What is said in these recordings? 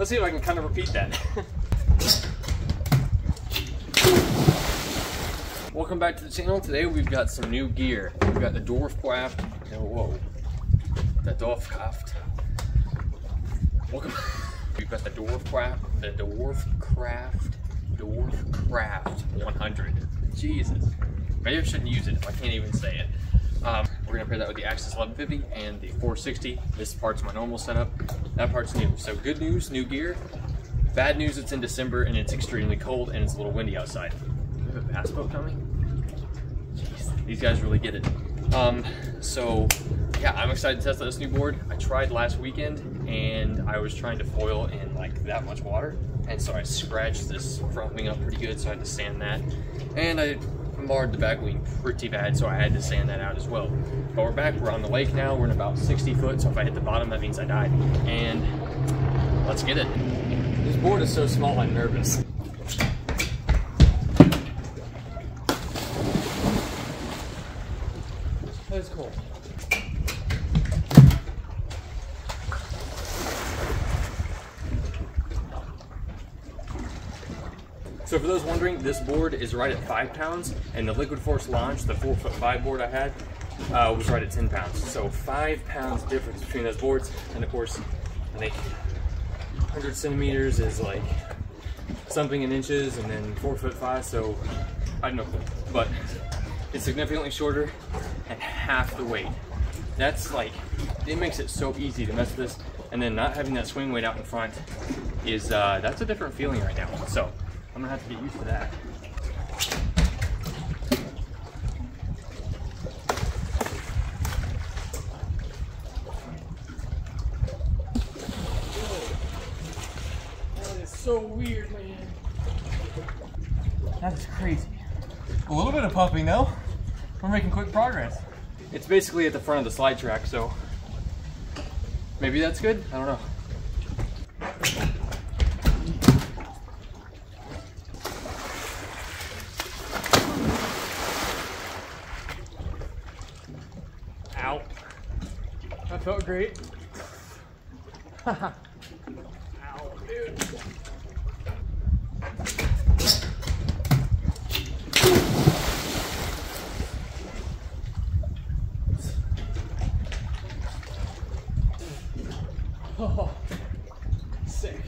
Let's see if I can kind of repeat that. Welcome back to the channel. Today we've got some new gear. We've got the Dwarfcraft. Whoa. The Dwarfcraft. Welcome. We've got the Dwarfcraft. The Dwarfcraft 100. Jesus. Maybe I shouldn't use it if I can't even say it. We're gonna pair that with the Axis 1150 and the 460. This part's my normal setup. That part's new. So good news, new gear. Bad news, it's in December and it's extremely cold and it's a little windy outside. Do we have a bass boat coming? Jeez, these guys really get it. So yeah, I'm excited to test out this new board. I tried last weekend and I was trying to foil in like that much water. And so I scratched this front wing up pretty good, so I had to sand that. And I marred the back wing pretty bad, so I had to sand that out as well. But we're back, we're on the lake now, we're in about 60 foot, so if I hit the bottom, that means I died. And let's get it. This board is so small, I'm nervous. That's cool. So for those wondering, this board is right at 5 pounds, and the Liquid Force Launch, the 4'5" board I had, was right at 10 pounds. So 5 pounds difference between those boards, and of course, I think 100 centimeters is like something in inches, and then 4'5", so I don't know, but it's significantly shorter and half the weight. That's like, it makes it so easy to mess with this, and then not having that swing weight out in front is, that's a different feeling right now. So I'm gonna have to get used to that. That is so weird, man. That is crazy. A little bit of pumping though. We're making quick progress. It's basically at the front of the slide track, so maybe that's good? I don't know. Ow. That felt great. Ow, dude. Oh, sick.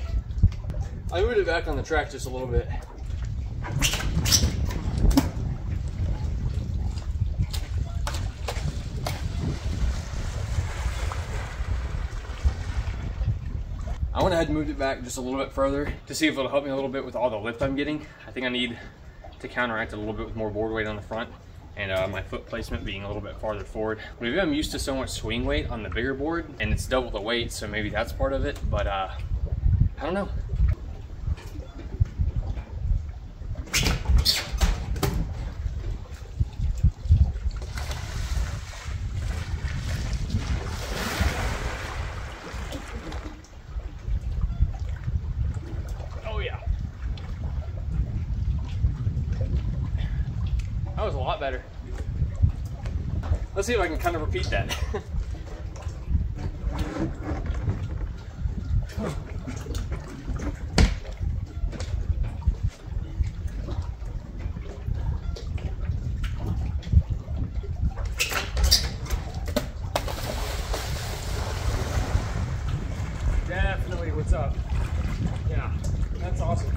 I moved it back on the track just a little bit. I went ahead and moved it back just a little bit further to see if it'll help me a little bit with all the lift I'm getting. I think I need to counteract it a little bit with more board weight on the front and my foot placement being a little bit farther forward. Maybe I'm used to so much swing weight on the bigger board and it's double the weight, so maybe that's part of it, but I don't know. That was a lot better. Let's see if I can kind of repeat that. Definitely what's up. Yeah, that's awesome.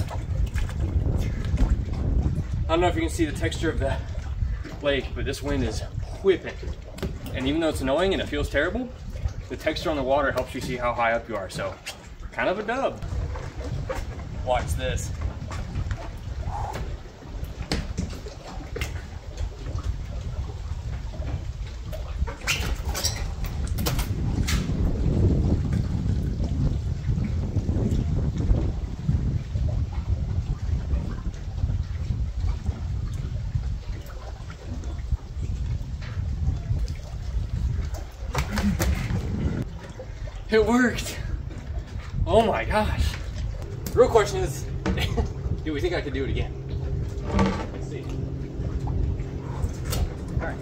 I don't know if you can see the texture of the lake, but this wind is whipping. And even though it's annoying and it feels terrible, the texture on the water helps you see how high up you are. So kind of a dub. Watch this. It worked. Oh my gosh. The real question is, do we think I could do it again? Let's see. All right.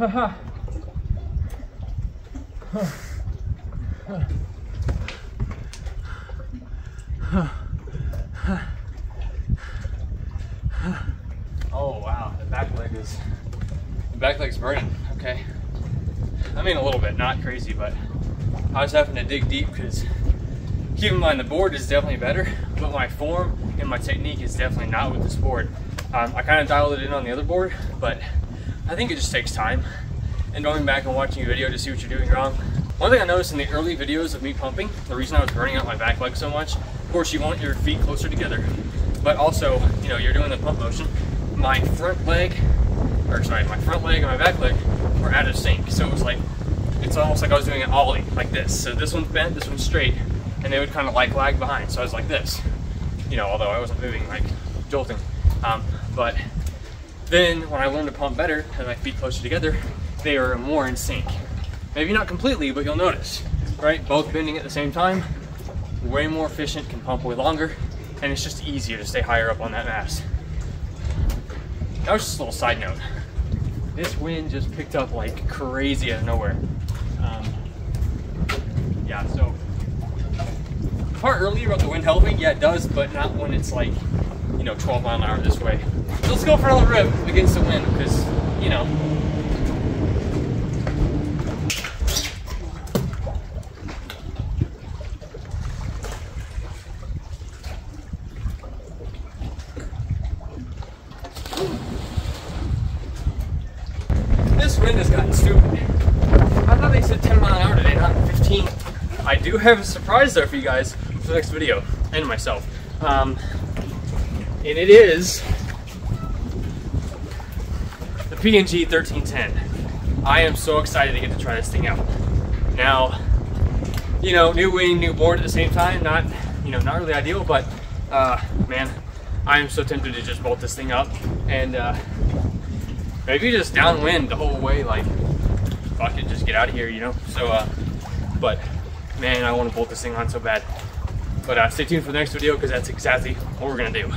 Oh wow, the back leg's burning. Okay, I mean a little bit, not crazy, but I was having to dig deep because keep in mind the board is definitely better, but my form and my technique is definitely not with this board. I kind of dialed it in on the other board, but I think it just takes time and going back and watching a video to see what you're doing wrong. One thing I noticed in the early videos of me pumping, the reason I was burning out my back leg so much, of course you want your feet closer together, but also, you know, you're doing the pump motion. My front leg and my back leg were out of sync. So it was like, it's almost like I was doing an ollie like this. So this one's bent, this one's straight, and they would kind of like lag behind. So I was like this, you know, although I wasn't moving, like jolting. But then when I learned to pump better and my feet closer together, they are more in sync. Maybe not completely, but you'll notice, right? Both bending at the same time, way more efficient, can pump way longer, and it's just easier to stay higher up on that mass. That was just a little side note. This wind just picked up like crazy out of nowhere. Yeah, so the part earlier about the wind helping, yeah, it does, but not when it's like, you know, 12 mile an hour this way. So let's go for another rip against the wind because, you know. This wind has gotten stupid. I thought they said 10 mile an hour today, not 15. I do have a surprise there for you guys for the next video, and myself. And it is the P&G 1310. I am so excited to get to try this thing out. Now, you know, new wing, new board at the same time, not really ideal, but man, I am so tempted to just bolt this thing up and maybe just downwind the whole way, like, fuck it, just get out of here, you know? So, but, man, I want to bolt this thing on so bad. But stay tuned for the next video, because that's exactly what we're going to do.